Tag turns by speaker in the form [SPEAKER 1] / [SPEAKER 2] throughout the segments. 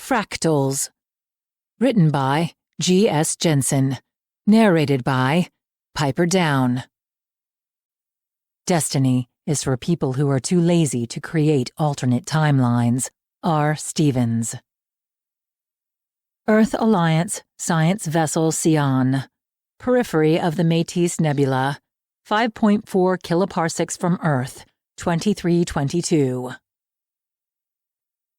[SPEAKER 1] FRACTALS. Written by G.S. Jennsen. Narrated by Pyper Down. Destiny is for people who are too lazy to create alternate timelines. R. Stevens. Earth Alliance Science Vessel Sion. Periphery of the Métis Nebula. 5.4 kiloparsecs from Earth. 2322.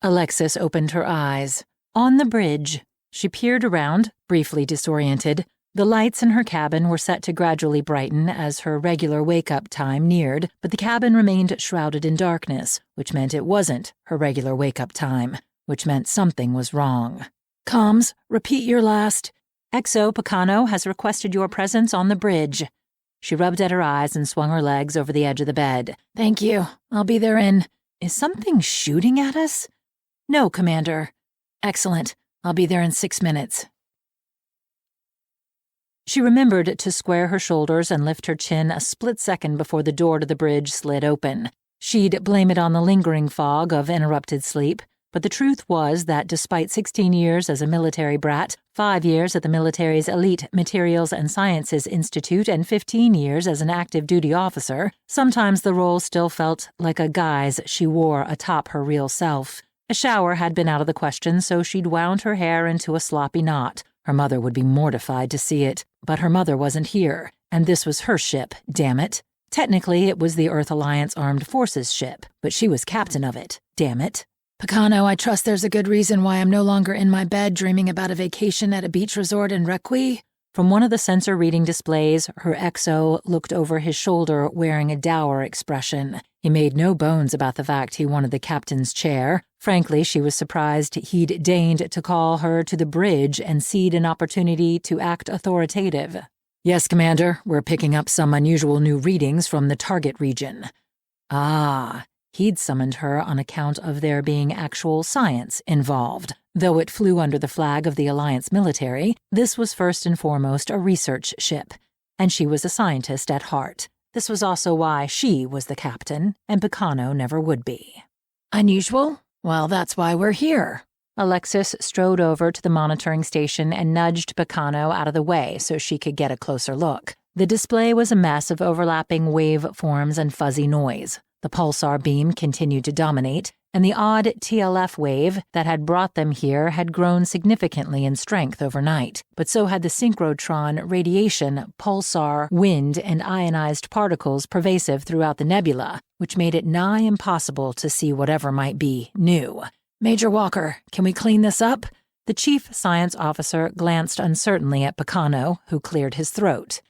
[SPEAKER 1] Alexis opened her eyes. On the bridge. She peered around, briefly disoriented. The lights in her cabin were set to gradually brighten as her regular wake-up time neared, but the cabin remained shrouded in darkness, which meant it wasn't her regular wake-up time, which meant something was wrong. Comms, repeat your last. XO Picano has requested your presence on the bridge. She rubbed at her eyes and swung her legs over the edge of the bed. Thank you. I'll be there in... Is something shooting at us? No, Commander. Excellent. I'll be there in 6 minutes. She remembered to square her shoulders and lift her chin a split second before the door to the bridge slid open. She'd blame it on the lingering fog of interrupted sleep, but the truth was that despite 16 years as a military brat, 5 years at the military's Elite Materials and Sciences Institute, and 15 years as an active duty officer, sometimes the role still felt like a guise she wore atop her real self. A shower had been out of the question, so she'd wound her hair into a sloppy knot. Her mother would be mortified to see it, but her mother wasn't here, and this was her ship, damn it. Technically, it was the Earth Alliance Armed Forces ship, but she was captain of it, damn it. Picano, I trust there's a good reason why I'm no longer in my bed dreaming about a vacation at a beach resort in Requi. From one of the sensor reading displays, her XO looked over his shoulder wearing a dour expression. He made no bones about the fact he wanted the captain's chair. Frankly, she was surprised he'd deigned to call her to the bridge and cede an opportunity to act authoritative. Yes, Commander, we're picking up some unusual new readings from the target region. Ah, he'd summoned her on account of there being actual science involved. Though it flew under the flag of the Alliance military, this was first and foremost a research ship, and she was a scientist at heart. This was also why she was the captain, and Picano never would be. Unusual? Well, that's why we're here. Alexis strode over to the monitoring station and nudged Picano out of the way so she could get a closer look. The display was a mess of overlapping waveforms and fuzzy noise. The pulsar beam continued to dominate, and the odd TLF wave that had brought them here had grown significantly in strength overnight, but so had the synchrotron radiation, pulsar, wind, and ionized particles pervasive throughout the nebula, which made it nigh impossible to see whatever might be new. Major Walker, can we clean this up? The chief science officer glanced uncertainly at Picano, who cleared his throat.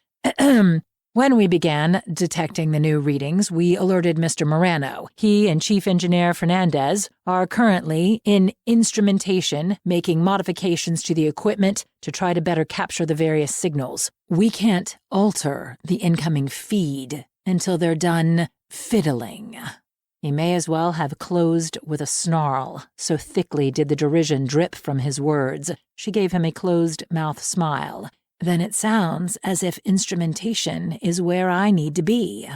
[SPEAKER 1] When we began detecting the new readings, we alerted Mr. Marano. He and Chief Engineer Fernandez are currently in instrumentation, making modifications to the equipment to try to better capture the various signals. We can't alter the incoming feed until they're done fiddling. He may as well have closed with a snarl, so thickly did the derision drip from his words. She gave him a closed-mouth smile. Then it sounds as if instrumentation is where I need to be.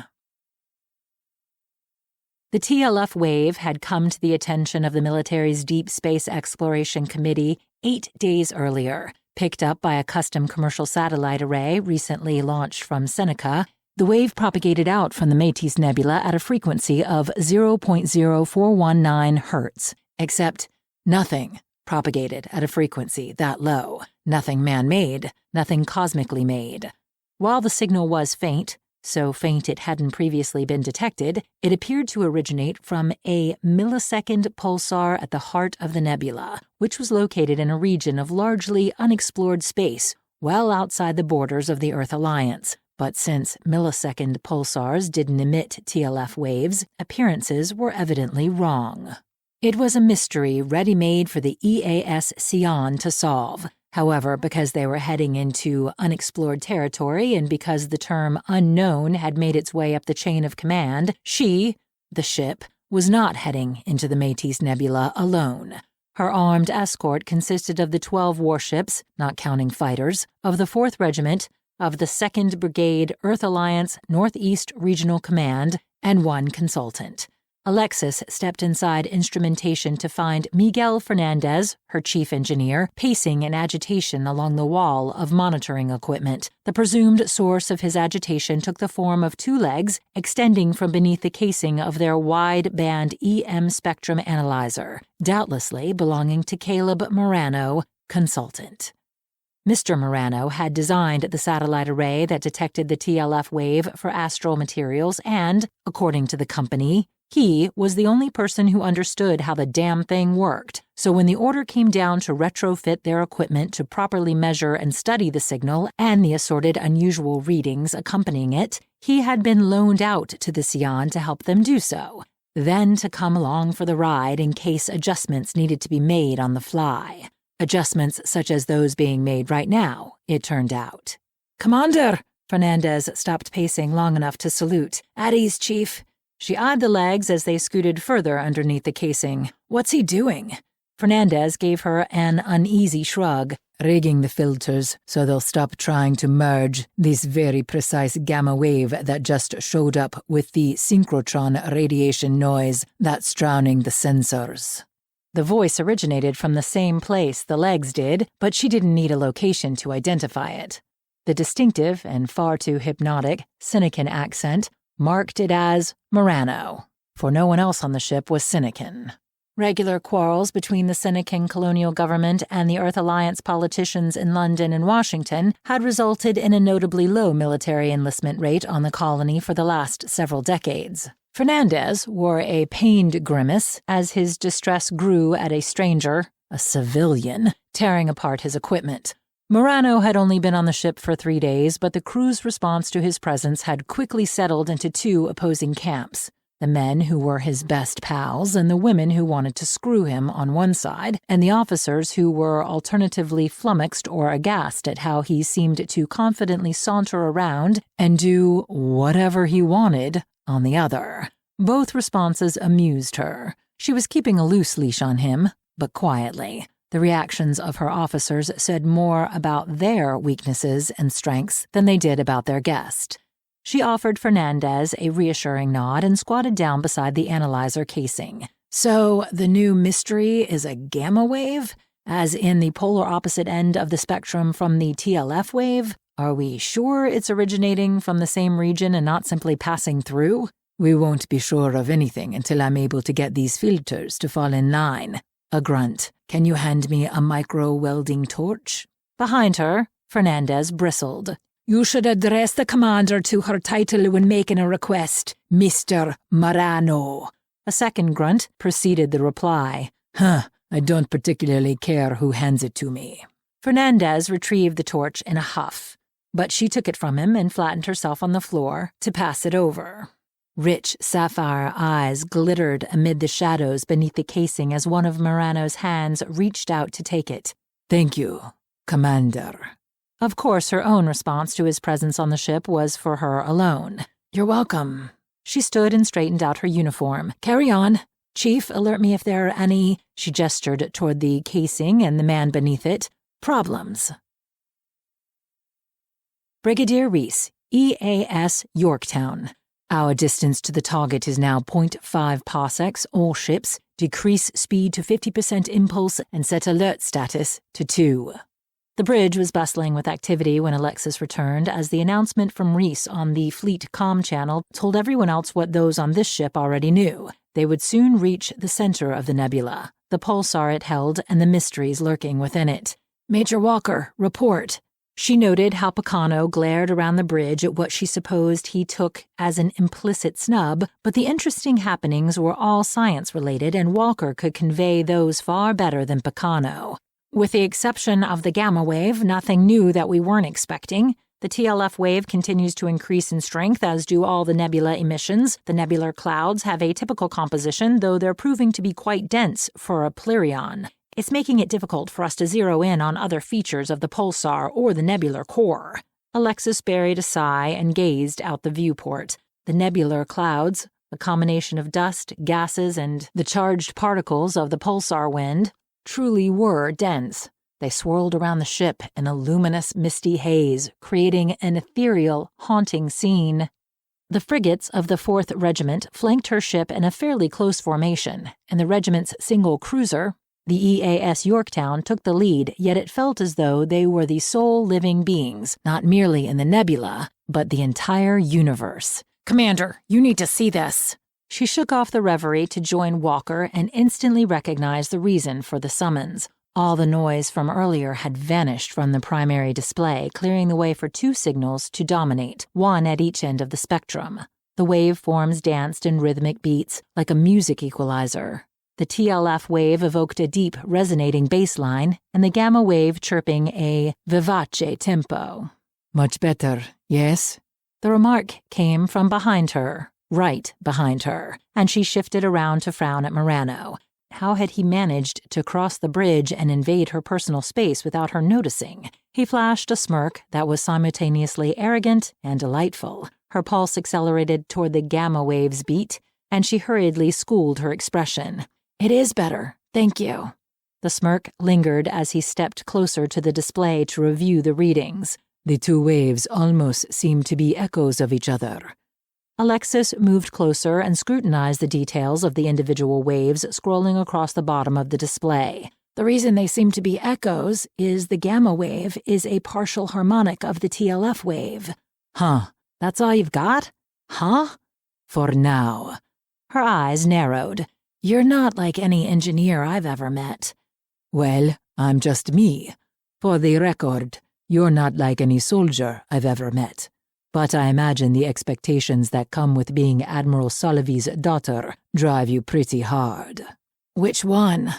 [SPEAKER 1] The TLF wave had come to the attention of the military's Deep Space Exploration Committee 8 days earlier. Picked up by a custom commercial satellite array recently launched from Seneca, the wave propagated out from the Métis Nebula at a frequency of 0.0419 Hz, except nothing propagated at a frequency that low. Nothing man-made, nothing cosmically made. While the signal was faint, so faint it hadn't previously been detected, it appeared to originate from a millisecond pulsar at the heart of the nebula, which was located in a region of largely unexplored space, well outside the borders of the Earth Alliance. But since millisecond pulsars didn't emit TLF waves, appearances were evidently wrong. It was a mystery ready-made for the EAS Sion to solve. However, because they were heading into unexplored territory and because the term unknown had made its way up the chain of command, she, the ship, was not heading into the Métis Nebula alone. Her armed escort consisted of the 12 warships, not counting fighters, of the 4th Regiment, of the 2nd Brigade Earth Alliance Northeast Regional Command, and 1 consultant. Alexis stepped inside instrumentation to find Miguel Fernandez, her chief engineer, pacing in agitation along the wall of monitoring equipment. The presumed source of his agitation took the form of two legs extending from beneath the casing of their wide-band EM spectrum analyzer, doubtlessly belonging to Caleb Marano, consultant. Mr. Marano had designed the satellite array that detected the TLF wave for astral materials and, according to the company, he was the only person who understood how the damn thing worked, so when the order came down to retrofit their equipment to properly measure and study the signal and the assorted unusual readings accompanying it, he had been loaned out to the Sion to help them do so, then to come along for the ride in case adjustments needed to be made on the fly. Adjustments such as those being made right now, it turned out. "Commander!" Fernandez stopped pacing long enough to salute. "At ease, Chief." She eyed the legs as they scooted further underneath the casing. "What's he doing?" Fernandez gave her an uneasy shrug. "Rigging the filters so they'll stop trying to merge this very precise gamma wave that just showed up with the synchrotron radiation noise that's drowning the sensors." The voice originated from the same place the legs did, but she didn't need a location to identify it. The distinctive and far too hypnotic Sinecan accent marked it as Marano, for no one else on the ship was Sinecan. Regular quarrels between the Sinecan colonial government and the Earth Alliance politicians in London and Washington had resulted in a notably low military enlistment rate on the colony for the last several decades. Fernandez wore a pained grimace as his distress grew at a stranger, a civilian, tearing apart his equipment. Marano had only been on the ship for 3 days, but the crew's response to his presence had quickly settled into two opposing camps. The men who were his best pals and the women who wanted to screw him on one side, and the officers who were alternatively flummoxed or aghast at how he seemed to confidently saunter around and do whatever he wanted on the other. Both responses amused her. She was keeping a loose leash on him, but quietly. The reactions of her officers said more about their weaknesses and strengths than they did about their guest. She offered Fernandez a reassuring nod and squatted down beside the analyzer casing. "So, the new mystery is a gamma wave? As in the polar opposite end of the spectrum from the TLF wave? Are we sure it's originating from the same region and not simply passing through?" "We won't be sure of anything until I'm able to get these filters to fall in line." A grunt. "Can you hand me a micro-welding torch?" Behind her, Fernandez bristled. "You should address the commander to her title when making a request, Mr. Marano." A second grunt preceded the reply. I don't particularly care who hands it to me." Fernandez retrieved the torch in a huff, but she took it from him and flattened herself on the floor to pass it over. Rich sapphire eyes glittered amid the shadows beneath the casing as one of Marano's hands reached out to take it. "Thank you, Commander." Of course, her own response to his presence on the ship was for her alone. "You're welcome." She stood and straightened out her uniform. "Carry on. Chief, alert me if there are any," she gestured toward the casing and the man beneath it, "problems." Brigadier Reese, EAS Yorktown. Our distance to the target is now 0.5 parsecs, all ships. Decrease speed to 50% impulse and set alert status to 2. The bridge was bustling with activity when Alexis returned, as the announcement from Reese on the fleet comm channel told everyone else what those on this ship already knew. They would soon reach the center of the nebula, the pulsar it held and the mysteries lurking within it. "Major Walker, report." She noted how Picano glared around the bridge at what she supposed he took as an implicit snub, but the interesting happenings were all science-related and Walker could convey those far better than Picano. "With the exception of the gamma wave, nothing new that we weren't expecting. The TLF wave continues to increase in strength, as do all the nebula emissions. The nebular clouds have a typical composition, though they're proving to be quite dense for a Plerion. It's making it difficult for us to zero in on other features of the pulsar or the nebular core." Alexis buried a sigh and gazed out the viewport. The nebular clouds, the combination of dust, gases, and the charged particles of the pulsar wind, truly were dense. They swirled around the ship in a luminous, misty haze, creating an ethereal, haunting scene. The frigates of the 4th Regiment flanked her ship in a fairly close formation, and the regiment's single cruiser, the EAS Yorktown, took the lead, yet it felt as though they were the sole living beings, not merely in the nebula, but the entire universe. "Commander, you need to see this." She shook off the reverie to join Walker and instantly recognized the reason for the summons. All the noise from earlier had vanished from the primary display, clearing the way for 2 signals to dominate, one at each end of the spectrum. The waveforms danced in rhythmic beats, like a music equalizer. The TLF wave evoked a deep, resonating bass line, and the gamma wave chirping a vivace tempo. "Much better, yes?" The remark came from behind her, right behind her, and she shifted around to frown at Marano. How had he managed to cross the bridge and invade her personal space without her noticing? He flashed a smirk that was simultaneously arrogant and delightful. Her pulse accelerated toward the gamma wave's beat, and she hurriedly schooled her expression. "It is better, thank you." The smirk lingered as he stepped closer to the display to review the readings. "The 2 waves almost seem to be echoes of each other." Alexis moved closer and scrutinized the details of the individual waves scrolling across the bottom of the display. "The reason they seem to be echoes is the gamma wave is a partial harmonic of the TLF wave." "Huh, that's all you've got? Huh?" "For now." Her eyes narrowed. "You're not like any engineer I've ever met." "Well, I'm just me. For the record, you're not like any soldier I've ever met. But I imagine the expectations that come with being Admiral Solovy's daughter drive you pretty hard." "Which one?"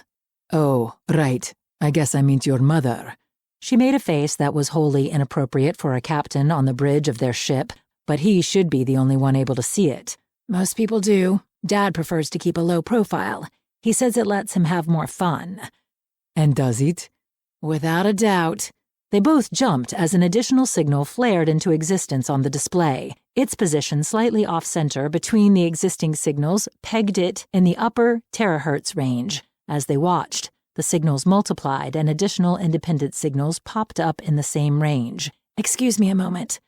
[SPEAKER 1] "Oh, right. I guess I meant your mother." She made a face that was wholly inappropriate for a captain on the bridge of their ship, but he should be the only one able to see it. "Most people do. Dad prefers to keep a low profile. He says it lets him have more fun." "And does it?" "Without a doubt." They both jumped as an additional signal flared into existence on the display. Its position slightly off-center between the existing signals pegged it in the upper terahertz range. As they watched, the signals multiplied and additional independent signals popped up in the same range. "Excuse me a moment."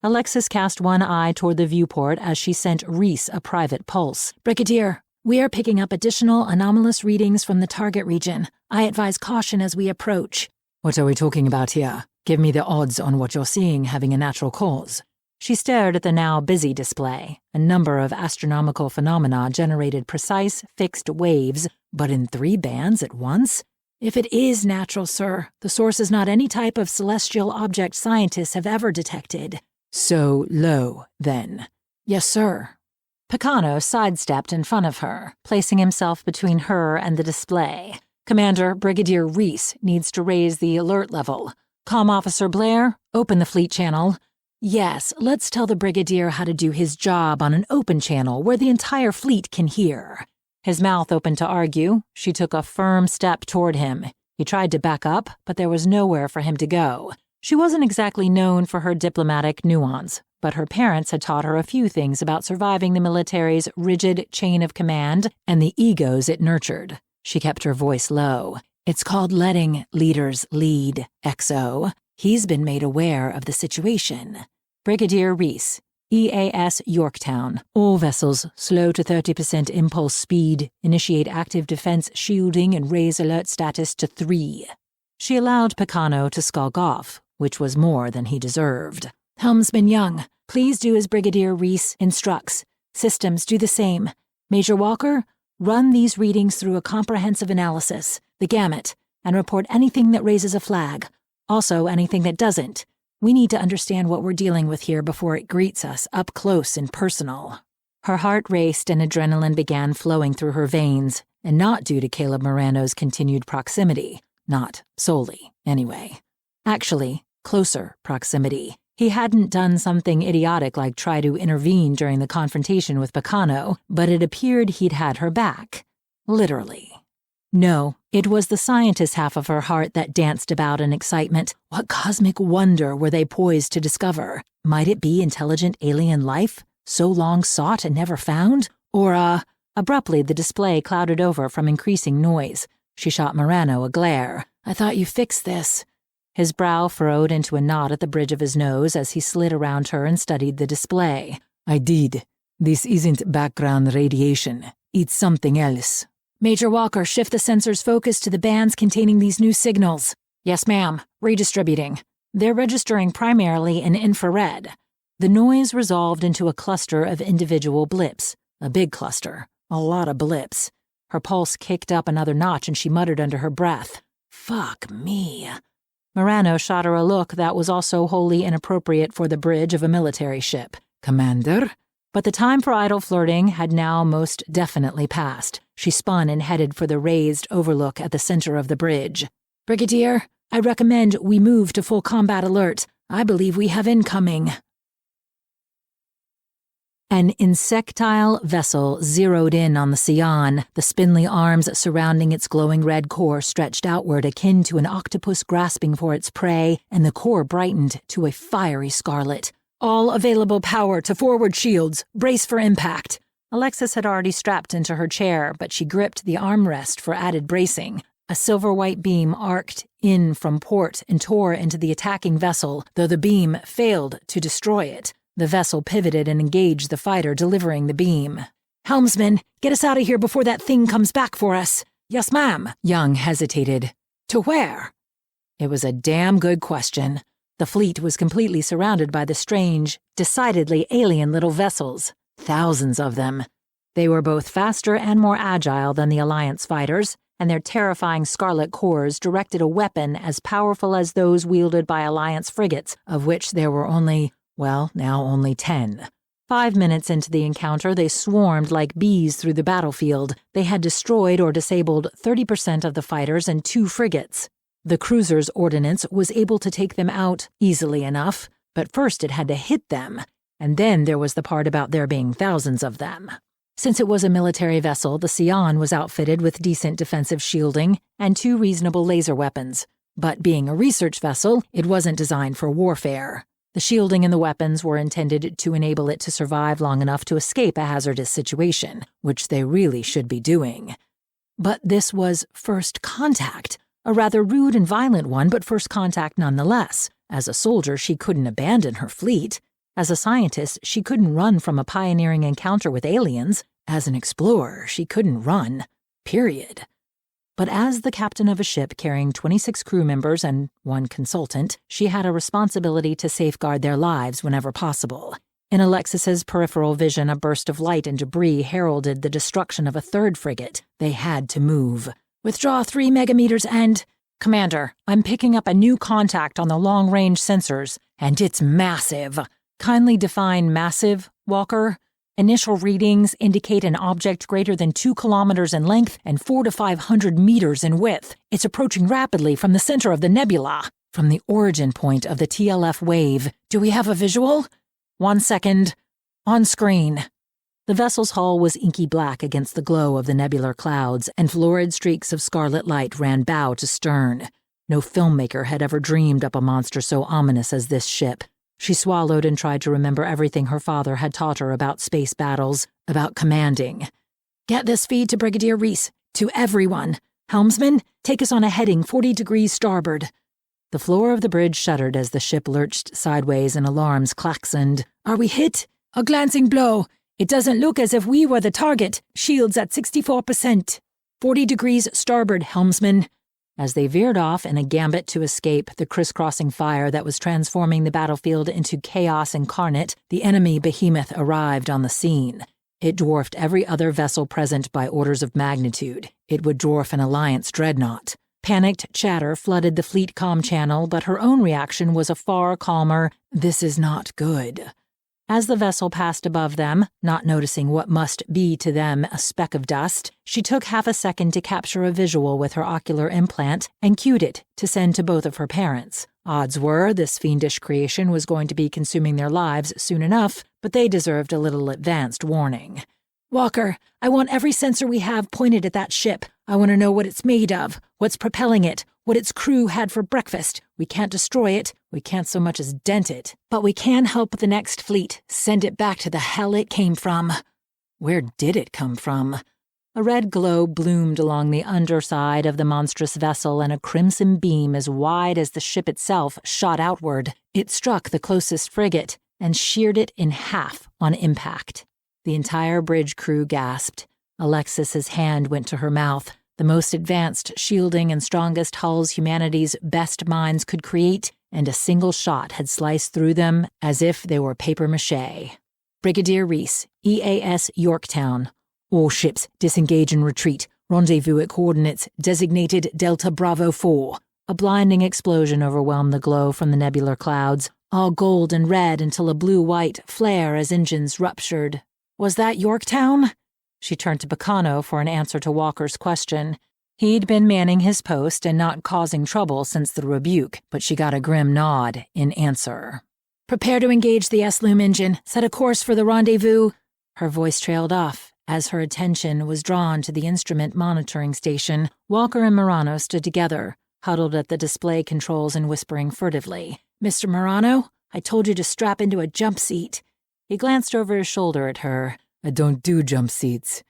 [SPEAKER 1] Alexis cast one eye toward the viewport as she sent Reese a private pulse. "Brigadier, we are picking up additional anomalous readings from the target region. I advise caution as we approach." "What are we talking about here? Give me the odds on what you're seeing having a natural cause." She stared at the now busy display. A number of astronomical phenomena generated precise, fixed waves, but in 3 bands at once? "If it is natural, sir, the source is not any type of celestial object scientists have ever detected." "So low, then?" "Yes, sir." Picano sidestepped in front of her, placing himself between her and the display. "Commander, Brigadier Reese needs to raise the alert level. Comm Officer Blair, open the fleet channel." "Yes, let's tell the Brigadier how to do his job on an open channel where the entire fleet can hear." His mouth opened to argue. She took a firm step toward him. He tried to back up, but there was nowhere for him to go. She wasn't exactly known for her diplomatic nuance, but her parents had taught her a few things about surviving the military's rigid chain of command and the egos it nurtured. She kept her voice low. "It's called letting leaders lead, XO. He's been made aware of the situation." Brigadier Reese, EAS Yorktown. All vessels slow to 30% impulse speed, initiate active defense shielding and raise alert status to 3. She allowed Picano to skulk off, which was more than he deserved. "Helmsman Young, please do as Brigadier Reese instructs. Systems do the same. Major Walker, run these readings through a comprehensive analysis, the gamut, and report anything that raises a flag. Also anything that doesn't. We need to understand what we're dealing with here before it greets us up close and personal." Her heart raced and adrenaline began flowing through her veins, and not due to Caleb Marano's continued proximity. Not solely, anyway. Actually, closer proximity. He hadn't done something idiotic like try to intervene during the confrontation with Picano, but it appeared he'd had her back. Literally. No, it was the scientist half of her heart that danced about in excitement. What cosmic wonder were they poised to discover? Might it be intelligent alien life, so long sought and never found? Or, Abruptly, the display clouded over from increasing noise. She shot Marano a glare. "I thought you fixed this." His brow furrowed into a knot at the bridge of his nose as he slid around her and studied the display. I did. This isn't background radiation. It's something else. Major Walker, shift the sensor's focus to the bands containing these new signals. Yes, ma'am. Redistributing. They're registering primarily in infrared. The noise resolved into a cluster of individual blips. A big cluster. A lot of blips. Her pulse kicked up another notch and she muttered under her breath, "Fuck me." Marano shot her a look that was also wholly inappropriate for the bridge of a military ship. "Commander?" But the time for idle flirting had now most definitely passed. She spun and headed for the raised overlook at the center of the bridge. "Brigadier, I recommend we move to full combat alert. I believe we have incoming." An insectile vessel zeroed in on the Sion, the spindly arms surrounding its glowing red core stretched outward akin to an octopus grasping for its prey, and the core brightened to a fiery scarlet. "All available power to forward shields. Brace for impact." Alexis had already strapped into her chair, but she gripped the armrest for added bracing. A silver-white beam arced in from port and tore into the attacking vessel, though the beam failed to destroy it. The vessel pivoted and engaged the fighter delivering the beam. "Helmsman, get us out of here before that thing comes back for us." "Yes, ma'am." Young hesitated. "To where?" It was a damn good question. The fleet was completely surrounded by the strange, decidedly alien little vessels. Thousands of them. They were both faster and more agile than the Alliance fighters, and their terrifying scarlet cores directed a weapon as powerful as those wielded by Alliance frigates, of which there were only 10. 5 minutes into the encounter, they swarmed like bees through the battlefield. They had destroyed or disabled 30% of the fighters and 2 frigates. The cruiser's ordnance was able to take them out easily enough, but first it had to hit them, and then there was the part about there being thousands of them. Since it was a military vessel, the Sion was outfitted with decent defensive shielding and 2 reasonable laser weapons. But being a research vessel, it wasn't designed for warfare. The shielding and the weapons were intended to enable it to survive long enough to escape a hazardous situation, which they really should be doing. But this was first contact, a rather rude and violent one, but first contact nonetheless. As a soldier, she couldn't abandon her fleet. As a scientist, she couldn't run from a pioneering encounter with aliens. As an explorer, she couldn't run. Period. But as the captain of a ship carrying 26 crew members and 1 consultant, she had a responsibility to safeguard their lives whenever possible. In Alexis's peripheral vision, a burst of light and debris heralded the destruction of a 3rd frigate. They had to move. "Withdraw 3 megameters and—" "Commander, I'm picking up a new contact on the long-range sensors, and it's massive." "Kindly define massive, Walker." "Initial readings indicate an object greater than 2 kilometers in length and 400 to 500 meters in width. It's approaching rapidly from the center of the nebula, from the origin point of the TLF wave. Do we have a visual?" "1 second. On screen." The vessel's hull was inky black against the glow of the nebular clouds, and florid streaks of scarlet light ran bow to stern. No filmmaker had ever dreamed up a monster so ominous as this ship. She swallowed and tried to remember everything her father had taught her about space battles, about commanding. "Get this feed to Brigadier Reese, to everyone. Helmsman, take us on a heading 40 degrees starboard." The floor of the bridge shuddered as the ship lurched sideways and alarms klaxoned. "Are we hit?" "A glancing blow. It doesn't look as if we were the target. Shields at 64%. 40 degrees starboard, helmsman." As they veered off in a gambit to escape the crisscrossing fire that was transforming the battlefield into chaos incarnate, the enemy behemoth arrived on the scene. It dwarfed every other vessel present by orders of magnitude. It would dwarf an Alliance dreadnought. Panicked chatter flooded the fleet comm channel, but her own reaction was a far calmer, "This is not good." As the vessel passed above them, not noticing what must be to them a speck of dust, she took half a second to capture a visual with her ocular implant and cued it to send to both of her parents. Odds were this fiendish creation was going to be consuming their lives soon enough, but they deserved a little advanced warning. "Walker, I want every sensor we have pointed at that ship. I want to know what it's made of, what's propelling it, what its crew had for breakfast. We can't destroy it, we can't so much as dent it, but we can help the next fleet, send it back to the hell it came from." Where did it come from? A red glow bloomed along the underside of the monstrous vessel, and a crimson beam as wide as the ship itself shot outward. It struck the closest frigate, and sheared it in half on impact. The entire bridge crew gasped. Alexis's hand went to her mouth. The most advanced shielding and strongest hulls humanity's best minds could create, and a single shot had sliced through them as if they were papier-mâché. Brigadier Reese, EAS Yorktown. All ships disengage and retreat. Rendezvous at coordinates designated Delta Bravo 4. A blinding explosion overwhelmed the glow from the nebular clouds, all gold and red until a blue-white flare as engines ruptured. Was that Yorktown? She turned to Bacano for an answer to Walker's question. He'd been manning his post and not causing trouble since the rebuke, but she got a grim nod in answer. Prepare to engage the S-Loom engine. Set a course for the rendezvous. Her voice trailed off. As her attention was drawn to the instrument monitoring station, Walker and Marano stood together, huddled at the display controls and whispering furtively. Mr. Marano, I told you to strap into a jump seat. He glanced over his shoulder at her. I don't do jump seats.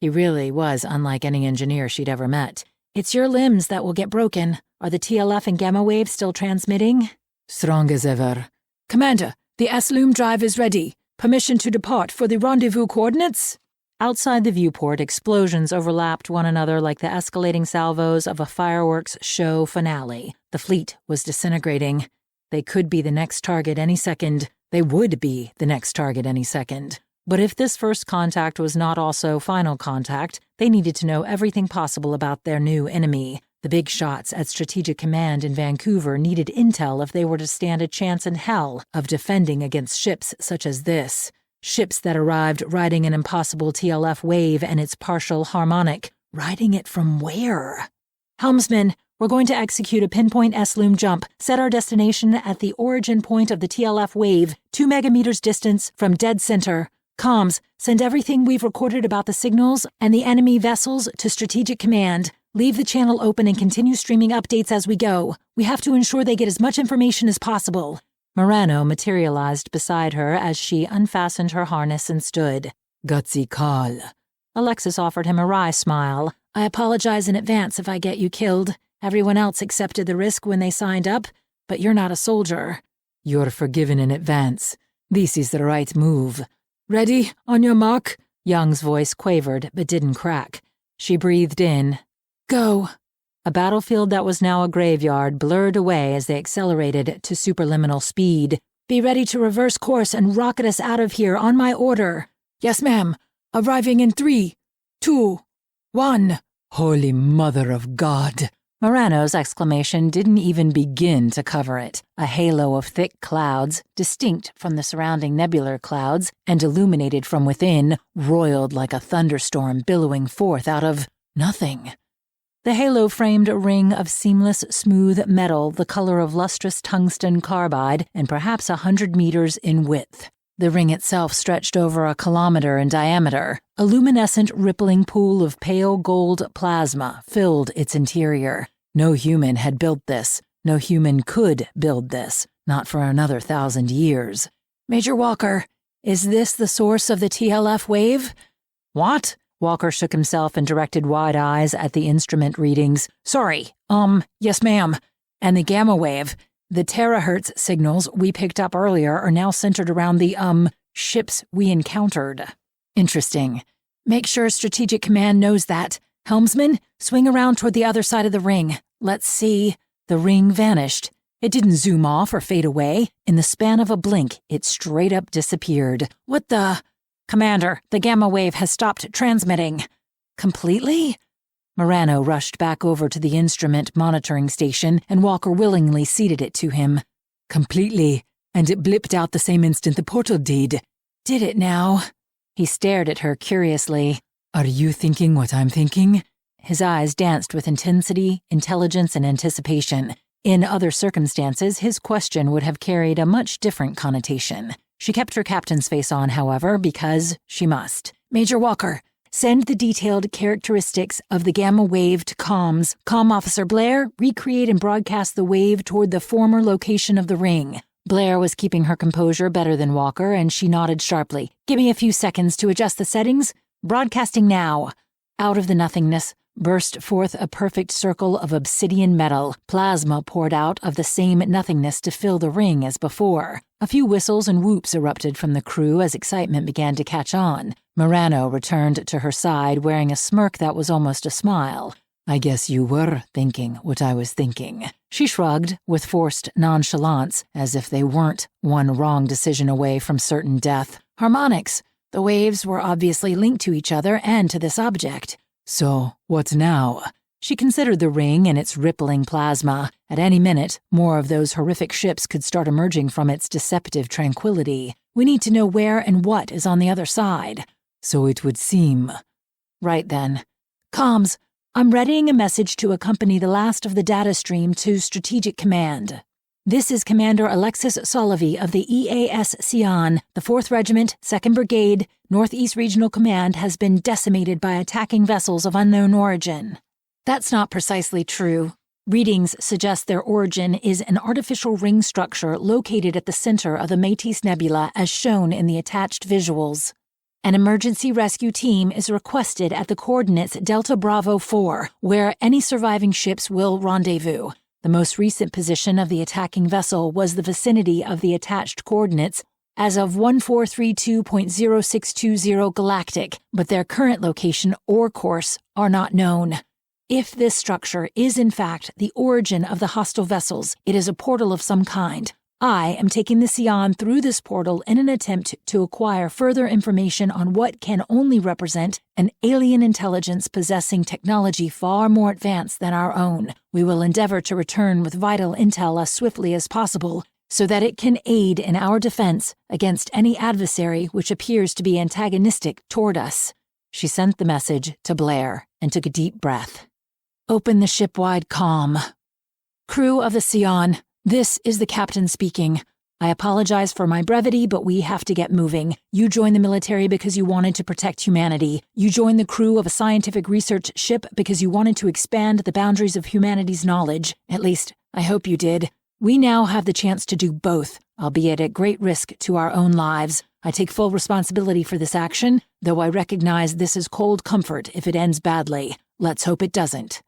[SPEAKER 1] He really was unlike any engineer she'd ever met. It's your limbs that will get broken. Are the TLF and gamma waves still transmitting? Strong as ever. Commander, the S-Loom drive is ready. Permission to depart for the rendezvous coordinates? Outside the viewport, explosions overlapped one another like the escalating salvos of a fireworks show finale. The fleet was disintegrating. They could be the next target any second. They would be the next target any second. But if this first contact was not also final contact, they needed to know everything possible about their new enemy. The big shots at Strategic Command in Vancouver needed intel if they were to stand a chance in hell of defending against ships such as this. Ships that arrived riding an impossible TLF wave and its partial harmonic. Riding it from where? Helmsman, we're going to execute a pinpoint S-Loom jump. Set our destination at the origin point of the TLF wave, 2 megameters distance from dead center. Comms, send everything we've recorded about the signals and the enemy vessels to Strategic Command. Leave the channel open and continue streaming updates as we go. We have to ensure they get as much information as possible. Marano materialized beside her as she unfastened her harness and stood. Gutsy call. Alexis offered him a wry smile. I apologize in advance if I get you killed. Everyone else accepted the risk when they signed up, but you're not a soldier. You're forgiven in advance. This is the right move. Ready? On your mark? Young's voice quavered but didn't crack. She breathed in. Go. A battlefield that was now a graveyard blurred away as they accelerated to superliminal speed. Be ready to reverse course and rocket us out of here on my order. Yes, ma'am. Arriving in 3, 2, 1. Holy Mother of God. Marano's exclamation didn't even begin to cover it. A halo of thick clouds, distinct from the surrounding nebular clouds, and illuminated from within, roiled like a thunderstorm billowing forth out of nothing. The halo framed a ring of seamless, smooth metal the color of lustrous tungsten carbide and perhaps 100 meters in width. The ring itself stretched over a kilometer in diameter. A luminescent, rippling pool of pale gold plasma filled its interior. No human had built this. No human could build this. Not for another 1,000 years. Major Walker, is this the source of the TLF wave? What? Walker shook himself and directed wide eyes at the instrument readings. Sorry, yes ma'am. And the gamma wave. The terahertz signals we picked up earlier are now centered around the, ships we encountered. Interesting. Make sure Strategic Command knows that. Helmsman, swing around toward the other side of the ring. Let's see. The ring vanished. It didn't zoom off or fade away. In the span of a blink, it straight up disappeared. What the? Commander, the gamma wave has stopped transmitting. Completely? Marano rushed back over to the instrument monitoring station, and Walker willingly ceded it to him. Completely, and it blipped out the same instant the portal did. Did it now? He stared at her curiously. Are you thinking what I'm thinking? His eyes danced with intensity, intelligence, and anticipation. In other circumstances, his question would have carried a much different connotation. She kept her captain's face on, however, because she must. Major Walker, send the detailed characteristics of the gamma wave to comms. Comm Officer Blair, recreate and broadcast the wave toward the former location of the ring. Blair was keeping her composure better than Walker, and she nodded sharply. Give me a few seconds to adjust the settings. Broadcasting now. Out of the nothingness, burst forth a perfect circle of obsidian metal. Plasma poured out of the same nothingness to fill the ring as before. A few whistles and whoops erupted from the crew as excitement began to catch on. Marano returned to her side wearing a smirk that was almost a smile. "I guess you were thinking what I was thinking." She shrugged with forced nonchalance, as if they weren't one wrong decision away from certain death. "Harmonics. The waves were obviously linked to each other and to this object." "So, what now?" She considered the ring and its rippling plasma. At any minute, more of those horrific ships could start emerging from its deceptive tranquility. "We need to know where and what is on the other side." "So it would seem." "Right then. Comms. I'm readying a message to accompany the last of the data stream to Strategic Command. This is Commander Alexis Solovy of the EAS Sion. The 4th Regiment, 2nd Brigade, Northeast Regional Command has been decimated by attacking vessels of unknown origin." That's not precisely true. Readings suggest their origin is an artificial ring structure located at the center of the Métis Nebula as shown in the attached visuals. An emergency rescue team is requested at the coordinates Delta Bravo 4, where any surviving ships will rendezvous. The most recent position of the attacking vessel was the vicinity of the attached coordinates as of 1432.0620 Galactic, but their current location or course are not known. If this structure is in fact the origin of the hostile vessels, it is a portal of some kind. I am taking the Sion through this portal in an attempt to acquire further information on what can only represent an alien intelligence possessing technology far more advanced than our own. We will endeavor to return with vital intel as swiftly as possible so that it can aid in our defense against any adversary which appears to be antagonistic toward us." She sent the message to Blair and took a deep breath. "Open the ship-wide comm. Crew of the Sion. This is the captain speaking. I apologize for my brevity, but we have to get moving. You joined the military because you wanted to protect humanity. You joined the crew of a scientific research ship because you wanted to expand the boundaries of humanity's knowledge. At least, I hope you did. We now have the chance to do both, albeit at great risk to our own lives. I take full responsibility for this action, though I recognize this is cold comfort if it ends badly. Let's hope it doesn't."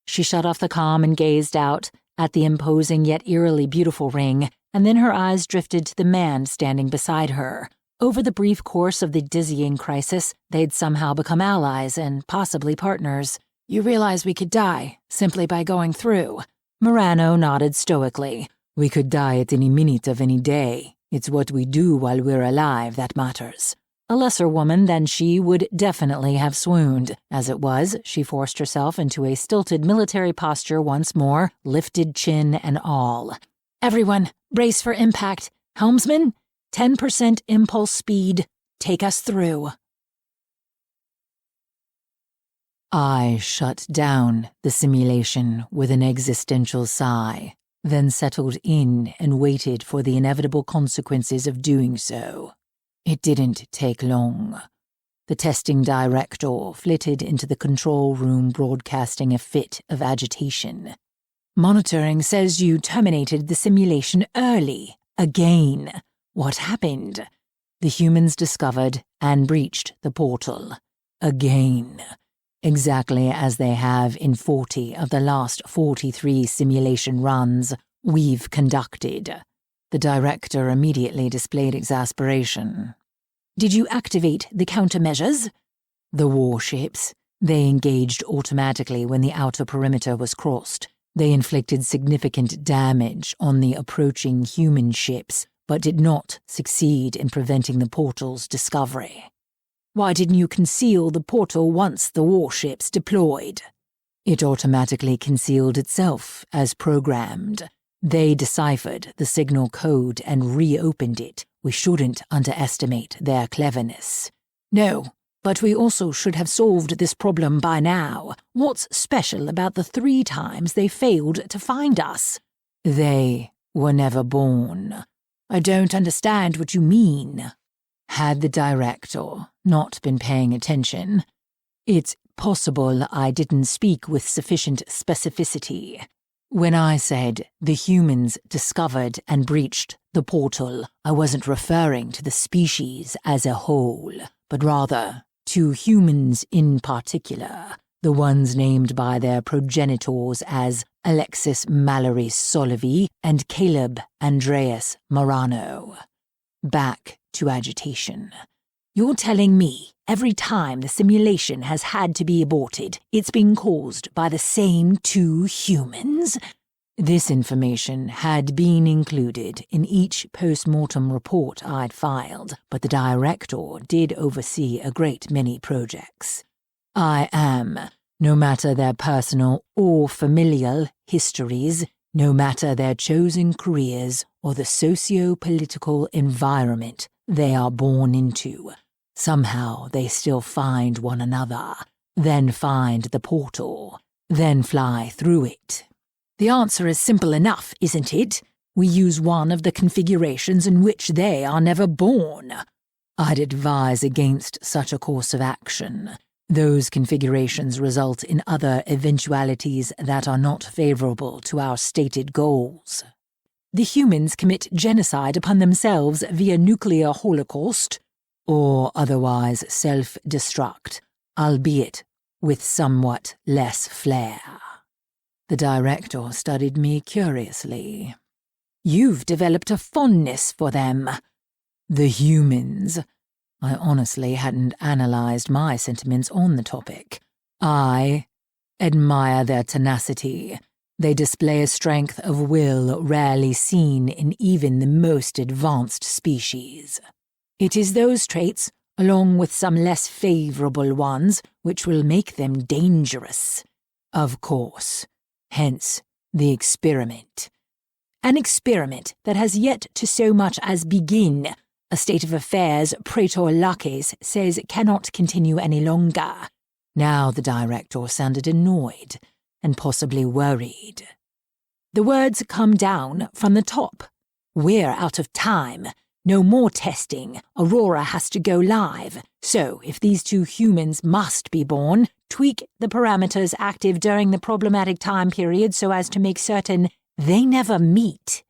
[SPEAKER 1] She shut off the comm and gazed out at the imposing yet eerily beautiful ring, and then her eyes drifted to the man standing beside her. Over the brief course of the dizzying crisis, they'd somehow become allies and possibly partners. "You realize we could die simply by going through?" Marano nodded stoically. "We could die at any minute of any day. It's what we do while we're alive that matters." A lesser woman than she would definitely have swooned. As it was, she forced herself into a stilted military posture once more, lifted chin and all. "Everyone, brace for impact. Helmsman, 10% impulse speed. Take us through." I shut down the simulation with an existential sigh, then settled in and waited for the inevitable consequences of doing so. It didn't take long. The testing director flitted into the control room broadcasting a fit of agitation. "Monitoring says you terminated the simulation early. Again. What happened?" "The humans discovered and breached the portal. Again. Exactly as they have in 40 of the last 43 simulation runs we've conducted." The director immediately displayed exasperation. "Did you activate the countermeasures?" "The warships. They engaged automatically when the outer perimeter was crossed. They inflicted significant damage on the approaching human ships, but did not succeed in preventing the portal's discovery." "Why didn't you conceal the portal once the warships deployed?" "It automatically concealed itself as programmed. They deciphered the signal code and reopened it. We shouldn't underestimate their cleverness." "No, but we also should have solved this problem by now. What's special about the 3 times they failed to find us?" "They were never born." "I don't understand what you mean." Had the director not been paying attention? It's possible I didn't speak with sufficient specificity. When I said the humans discovered and breached the portal, I wasn't referring to the species as a whole, but rather to humans in particular. the ones named by their progenitors as Alexis Mallory Solovy and Caleb Andreas Marano. Back to agitation. You're telling me every time the simulation has had to be aborted, it's been caused by the same two humans? This information had been included in each post-mortem report I'd filed, but the director did oversee a great many projects. I am, no matter their personal or familial histories, no matter their chosen careers or the socio-political environment they are born into, somehow they still find one another, then find the portal, then fly through it. The answer is simple enough, isn't it? We use one of the configurations in which they are never born. I'd advise against such a course of action. Those configurations result in other eventualities that are not favorable to our stated goals. The humans commit genocide upon themselves via nuclear holocaust, or otherwise self-destruct, albeit with somewhat less flair. The director studied me curiously. You've developed a fondness for them. The humans. I honestly hadn't analyzed my sentiments on the topic. I admire their tenacity. They display a strength of will rarely seen in even the most advanced species. It is those traits, along with some less favorable ones, which will make them dangerous. Of course. Hence, the experiment. An experiment that has yet to so much as begin, a state of affairs Praetor Laches says it cannot continue any longer. Now the director sounded annoyed and possibly worried. The words come down from the top. We're out of time. No more testing. Aurora has to go live. So, if these two humans must be born, tweak the parameters active during the problematic time period so as to make certain they never meet.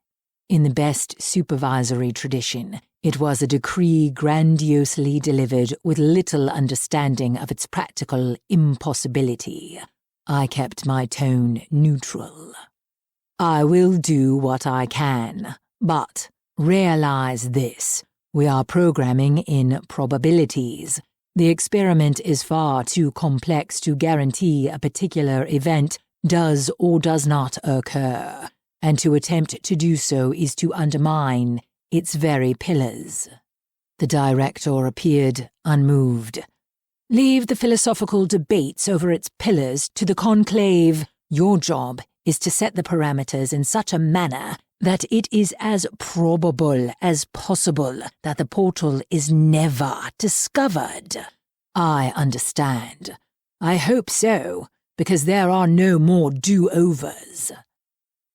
[SPEAKER 1] In the best supervisory tradition, it was a decree grandiosely delivered with little understanding of its practical impossibility. I kept my tone neutral. I will do what I can, but realize this. We are programming in probabilities. The experiment is far too complex to guarantee a particular event does or does not occur, and to attempt to do so is to undermine its very pillars. The director appeared unmoved. Leave the philosophical debates over its pillars to the conclave. Your job is to set the parameters in such a manner that it is as probable as possible that the portal is never discovered. I understand. I hope so, because there are no more do-overs.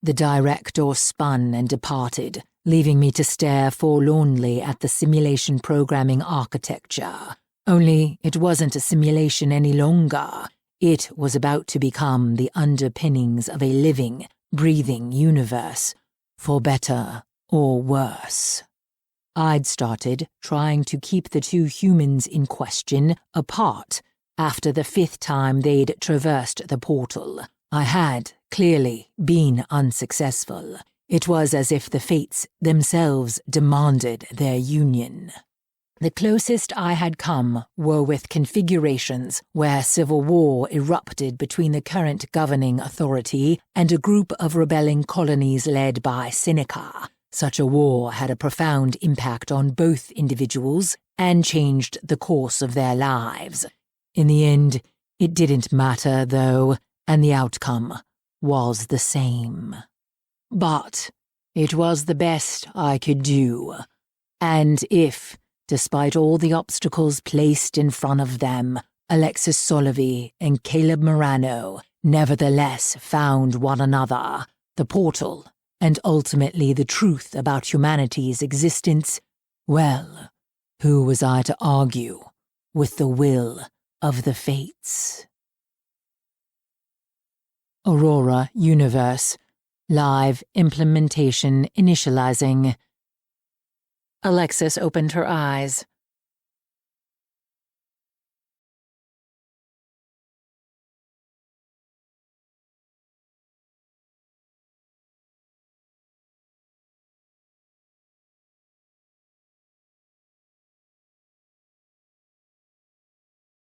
[SPEAKER 1] The director spun and departed, leaving me to stare forlornly at the simulation programming architecture. Only it wasn't a simulation any longer. It was about to become the underpinnings of a living, breathing universe, for better or worse. I'd started trying to keep the two humans in question apart after the 5th time they'd traversed the portal. I had, clearly, been unsuccessful. It was as if the fates themselves demanded their union. The closest I had come were with configurations where civil war erupted between the current governing authority and a group of rebelling colonies led by Seneca. Such a war had a profound impact on both individuals and changed the course of their lives. In the end, it didn't matter, though, and the outcome was the same. But it was the best I could do. And if, despite all the obstacles placed in front of them, Alexis Solovy and Caleb Marano nevertheless found one another, the portal, and ultimately the truth about humanity's existence, well, who was I to argue with the will of the fates? Aurora Universe. Live implementation initializing. Alexis opened her eyes.